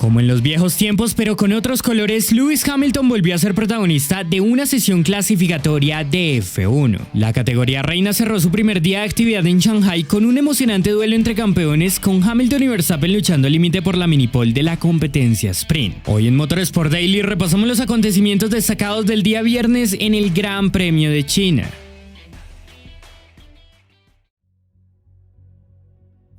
Como en los viejos tiempos, pero con otros colores, Lewis Hamilton volvió a ser protagonista de una sesión clasificatoria de F1. La categoría reina cerró su primer día de actividad en Shanghai con un emocionante duelo entre campeones, con Hamilton y Verstappen luchando al límite por la minipole de la competencia sprint. Hoy en Motorsport Daily repasamos los acontecimientos destacados del día viernes en el Gran Premio de China.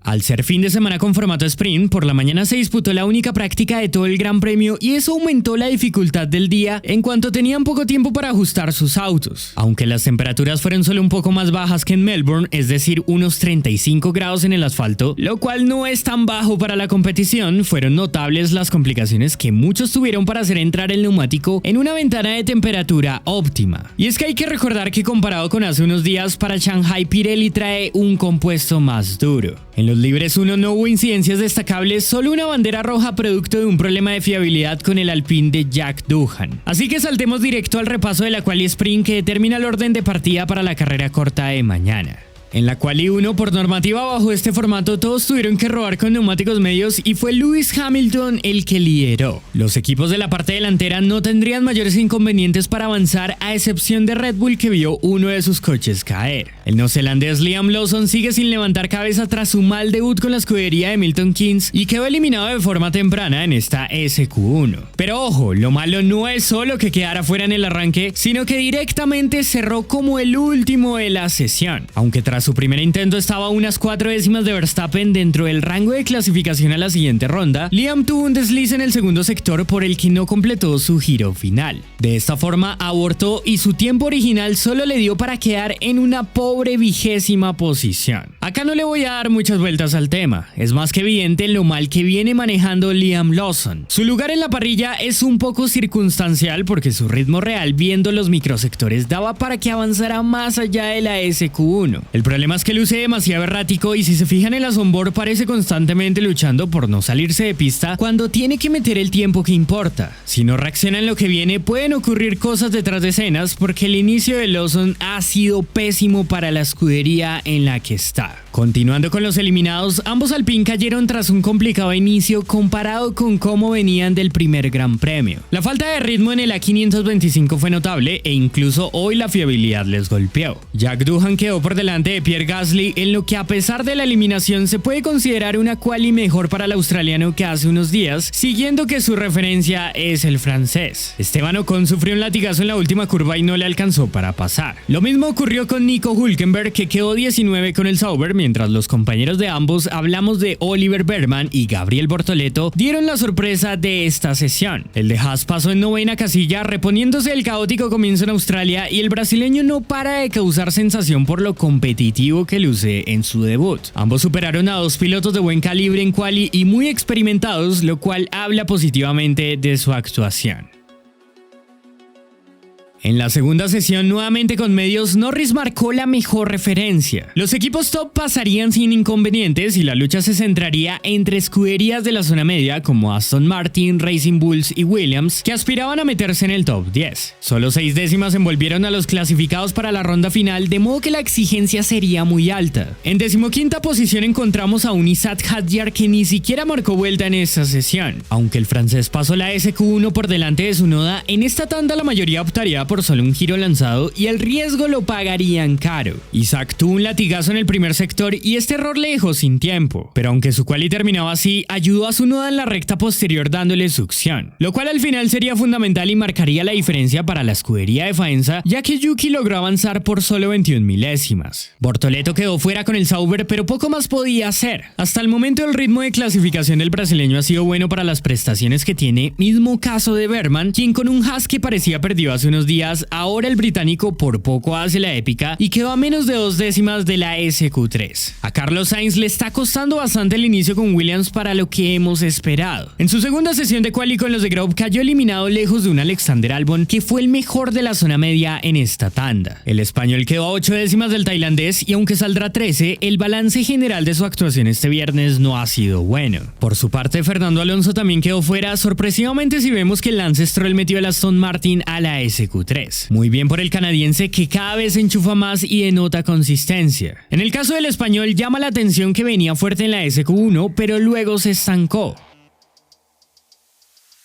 Al ser fin de semana con formato sprint, por la mañana se disputó la única práctica de todo el Gran Premio y eso aumentó la dificultad del día en cuanto tenían poco tiempo para ajustar sus autos. Aunque las temperaturas fueron solo un poco más bajas que en Melbourne, es decir, unos 35 grados en el asfalto, lo cual no es tan bajo para la competición, fueron notables las complicaciones que muchos tuvieron para hacer entrar el neumático en una ventana de temperatura óptima. Y es que hay que recordar que comparado con hace unos días, para Shanghai Pirelli trae un compuesto más duro. En los libres 1 no hubo incidencias destacables, solo una bandera roja producto de un problema de fiabilidad con el Alpine de Jack Doohan. Así que saltemos directo al repaso de la quali sprint que determina el orden de partida para la carrera corta de mañana. En la quali 1, por normativa bajo este formato, todos tuvieron que rodar con neumáticos medios y fue Lewis Hamilton el que lideró. Los equipos de la parte delantera no tendrían mayores inconvenientes para avanzar, a excepción de Red Bull, que vio uno de sus coches caer. El neozelandés Liam Lawson sigue sin levantar cabeza tras su mal debut con la escudería de Milton Keynes y quedó eliminado de forma temprana en esta SQ1. Pero ojo, lo malo no es solo que quedara fuera en el arranque, sino que directamente cerró como el último de la sesión. Aunque tras su primer intento estaba a unas 4 décimas de Verstappen dentro del rango de clasificación a la siguiente ronda, Liam tuvo un desliz en el segundo sector por el que no completó su giro final. De esta forma abortó y su tiempo original solo le dio para quedar en una pobre 20ª posición. Acá no le voy a dar muchas vueltas al tema, es más que evidente lo mal que viene manejando Liam Lawson. Su lugar en la parrilla es un poco circunstancial porque su ritmo real viendo los microsectores daba para que avanzara más allá de la SQ1. El problema es que luce demasiado errático y si se fijan en la onboard parece constantemente luchando por no salirse de pista cuando tiene que meter el tiempo que importa. Si no reacciona en lo que viene pueden ocurrir cosas detrás de escenas porque el inicio de Lawson ha sido pésimo para la escudería en la que está. Continuando con los eliminados, ambos Alpine cayeron tras un complicado inicio comparado con cómo venían del primer Gran Premio. La falta de ritmo en el A525 fue notable e incluso hoy la fiabilidad les golpeó. Jack Doohan quedó por delante de Pierre Gasly en lo que a pesar de la eliminación se puede considerar una quali mejor para el australiano que hace unos días, siguiendo que su referencia es el francés. Esteban Ocon sufrió un latigazo en la última curva y no le alcanzó para pasar. Lo mismo ocurrió con Nico Hülkenberg, que quedó 19 con el Sauber, mientras los compañeros de ambos, hablamos de Oliver Behrmann y Gabriel Bortoleto, dieron la sorpresa de esta sesión. El de Haas pasó en 9ª casilla reponiéndose del caótico comienzo en Australia y el brasileño no para de causar sensación por lo competitivo que luce en su debut. Ambos superaron a 2 pilotos de buen calibre en quali y muy experimentados, lo cual habla positivamente de su actuación. En la segunda sesión, nuevamente con medios, Norris marcó la mejor referencia. Los equipos top pasarían sin inconvenientes y la lucha se centraría entre escuderías de la zona media como Aston Martin, Racing Bulls y Williams, que aspiraban a meterse en el top 10. Solo 6 décimas envolvieron a los clasificados para la ronda final, de modo que la exigencia sería muy alta. En 15ª posición encontramos a un Isaac Hadjar que ni siquiera marcó vuelta en esta sesión. Aunque el francés pasó la SQ1 por delante de su noda, en esta tanda la mayoría optaría por solo un giro lanzado y el riesgo lo pagarían caro. Isaac tuvo un latigazo en el primer sector y este error le dejó sin tiempo, pero aunque su quali terminaba así, ayudó a su noda en la recta posterior dándole succión, lo cual al final sería fundamental y marcaría la diferencia para la escudería de Faenza, ya que Yuki logró avanzar por solo 21 milésimas. Bortoleto quedó fuera con el Sauber, pero poco más podía hacer. Hasta el momento el ritmo de clasificación del brasileño ha sido bueno para las prestaciones que tiene, mismo caso de Behrmann, quien con un Haas que parecía perdido hace unos días, ahora el británico por poco hace la épica y quedó a menos de 2 décimas de la SQ3. A Carlos Sainz le está costando bastante el inicio con Williams para lo que hemos esperado. En su segunda sesión de quali con los de Grove cayó eliminado lejos de un Alexander Albon que fue el mejor de la zona media en esta tanda. El español quedó a 8 décimas del tailandés y aunque saldrá 13, el balance general de su actuación este viernes no ha sido bueno. Por su parte, Fernando Alonso también quedó fuera, sorpresivamente si vemos que Lance Stroll metió el Aston Martin a la SQ3. Muy bien por el canadiense que cada vez se enchufa más y denota consistencia. En el caso del español llama la atención que venía fuerte en la SQ1 pero luego se estancó.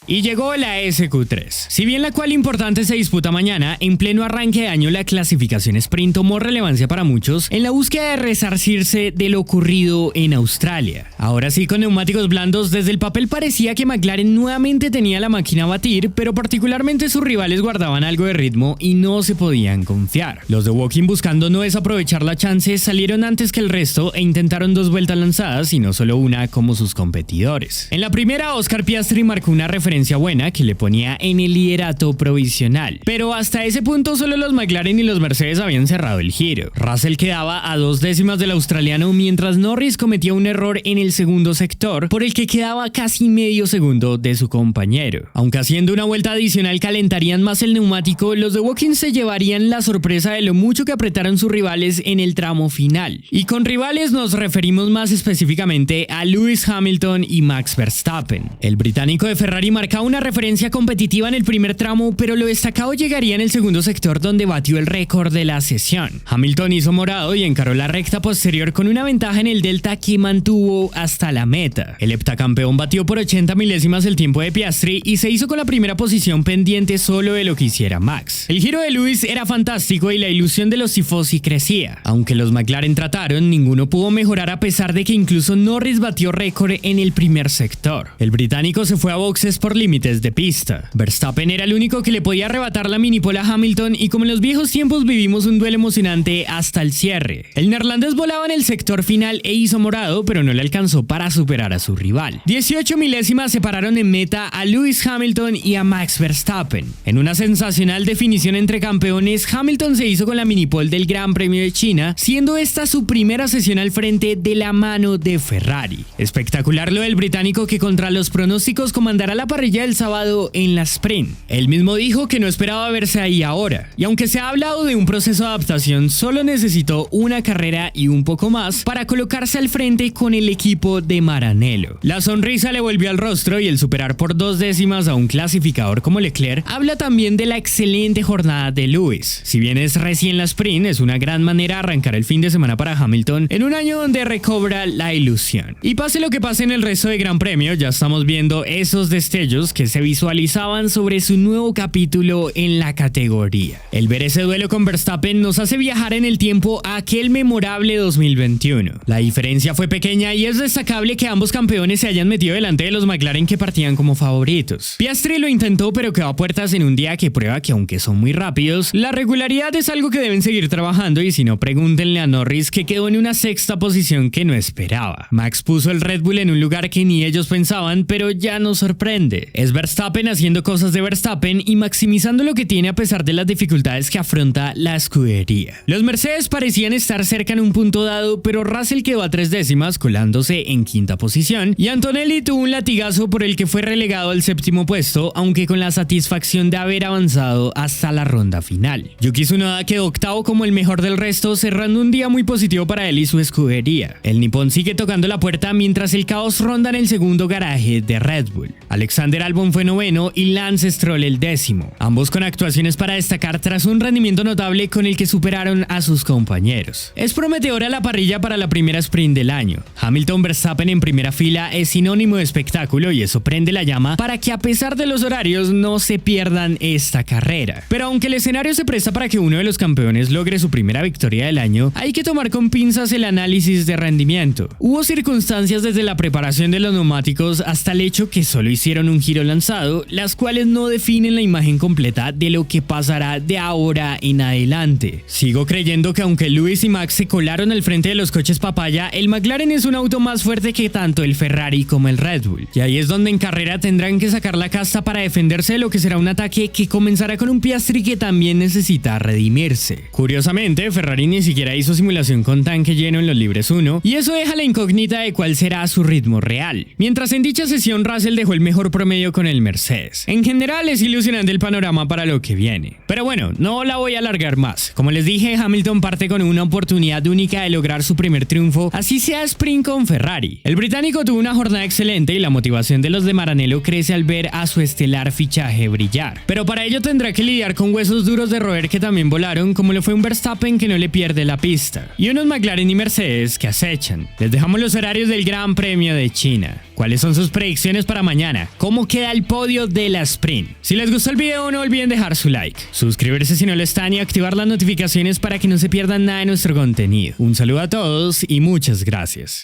Y llegó la SQ3. Si bien la cual importante se disputa mañana, en pleno arranque de año la clasificación sprint tomó relevancia para muchos en la búsqueda de resarcirse de lo ocurrido en Australia. Ahora sí, con neumáticos blandos, desde el papel parecía que McLaren nuevamente tenía la máquina a batir, pero particularmente sus rivales guardaban algo de ritmo y no se podían confiar. Los de Woking, buscando no desaprovechar la chance, salieron antes que el resto e intentaron 2 vueltas lanzadas y no solo una como sus competidores. En la primera, Oscar Piastri marcó una referencia buena que le ponía en el liderato provisional, pero hasta ese punto solo los McLaren y los Mercedes habían cerrado el giro. Russell quedaba a 2 décimas del australiano, mientras Norris cometía un error en el segundo sector por el que quedaba casi medio segundo de su compañero. Aunque haciendo una vuelta adicional calentarían más el neumático, los de Woking se llevarían la sorpresa de lo mucho que apretaron sus rivales en el tramo final. Y con rivales nos referimos más específicamente a Lewis Hamilton y Max Verstappen. El británico de Ferrari marcaba una referencia competitiva en el primer tramo, pero lo destacado llegaría en el segundo sector, donde batió el récord de la sesión. Hamilton hizo morado y encaró la recta posterior con una ventaja en el delta que mantuvo hasta la meta. El heptacampeón batió por 80 milésimas el tiempo de Piastri y se hizo con la primera posición pendiente solo de lo que hiciera Max. El giro de Lewis era fantástico y la ilusión de los tifosi crecía. Aunque los McLaren trataron, ninguno pudo mejorar a pesar de que incluso Norris batió récord en el primer sector. El británico se fue a boxes por límites de pista. Verstappen era el único que le podía arrebatar la minipola a Hamilton y como en los viejos tiempos vivimos un duelo emocionante hasta el cierre. El neerlandés volaba en el sector final e hizo morado, pero no le alcanzó para superar a su rival. 18 milésimas separaron en meta a Lewis Hamilton y a Max Verstappen. En una sensacional definición entre campeones, Hamilton se hizo con la minipole del Gran Premio de China, siendo esta su primera sesión al frente de la mano de Ferrari. Espectacular lo del británico, que contra los pronósticos comandará la parrilla del sábado en la sprint. Él mismo dijo que no esperaba verse ahí ahora, y aunque se ha hablado de un proceso de adaptación, solo necesitó una carrera y un poco más para colocarse al frente con el equipo de Maranello. La sonrisa le volvió al rostro y el superar por 2 décimas a un clasificador como Leclerc habla también de la excelente jornada de Lewis. Si bien es recién la sprint, es una gran manera de arrancar el fin de semana para Hamilton en un año donde recobra la ilusión. Y pase lo que pase en el resto de Gran Premio, ya estamos viendo esos destellos que se visualizaban sobre su nuevo capítulo en la categoría. El ver ese duelo con Verstappen nos hace viajar en el tiempo a aquel memorable 2021. La diferencia fue pequeña y es destacable que ambos campeones se hayan metido delante de los McLaren, que partían como favoritos. Piastri lo intentó, pero quedó a puertas en un día que prueba que aunque son muy rápidos, la regularidad es algo que deben seguir trabajando, y si no, pregúntenle a Norris, que quedó en una 6ª posición que no esperaba. Max puso el Red Bull en un lugar que ni ellos pensaban, pero ya nos sorprende. Es Verstappen haciendo cosas de Verstappen y maximizando lo que tiene a pesar de las dificultades que afronta la escudería. Los Mercedes parecían estar cerca en un punto dado, pero Russell quedó a 3 décimas, colándose en 5ª posición, y Antonelli tuvo un latigazo por el que fue relegado al 7º puesto, aunque con la satisfacción de haber avanzado hasta la ronda final. Yuki Tsunoda quedó 8º como el mejor del resto, cerrando un día muy positivo para él y su escudería. El nipón sigue tocando la puerta mientras el caos ronda en el segundo garaje de Red Bull. Alexander Albon fue 9º y Lance Stroll el 10º, ambos con actuaciones para destacar tras un rendimiento notable con el que superaron a sus compañeros. Es prometedora la parrilla para la primera sprint del año. Hamilton Verstappen en primera fila es sinónimo de espectáculo y eso prende la llama para que, a pesar de los horarios, no se pierdan esta carrera. Pero aunque el escenario se presta para que uno de los campeones logre su primera victoria del año, hay que tomar con pinzas el análisis de rendimiento. Hubo circunstancias desde la preparación de los neumáticos hasta el hecho que solo hicieron un giro lanzado, las cuales no definen la imagen completa de lo que pasará de ahora en adelante. Sigo creyendo que aunque Lewis y Max se colaron al frente de los coches papaya, el McLaren es un auto más fuerte que tanto el Ferrari como el Red Bull. Y ahí es donde en carrera tendrán que sacar la casta para defenderse de lo que será un ataque que comenzará con un Piastri que también necesita redimirse. Curiosamente, Ferrari ni siquiera hizo simulación con tanque lleno en los libres 1, y eso deja la incógnita de cuál será su ritmo real. Mientras en dicha sesión Russell dejó el mejor promedio con el Mercedes. En general es ilusionante el panorama para lo que viene. Pero bueno, no la voy a alargar más. Como les dije, Hamilton parte con una oportunidad única de lograr su primer triunfo, así sea sprint con Ferrari. El británico tuvo una jornada excelente y la motivación de los de Maranello crece al ver a su estelar fichaje brillar. Pero para ello tendrá que lidiar con huesos duros de roer que también volaron, como lo fue un Verstappen que no le pierde la pista, y unos McLaren y Mercedes que acechan. Les dejamos los horarios del Gran Premio de China. ¿Cuáles son sus predicciones para mañana? cómo queda el podio de la sprint. Si les gustó el video, no olviden dejar su like, suscribirse si no lo están y activar las notificaciones para que no se pierdan nada de nuestro contenido. Un saludo a todos y muchas gracias.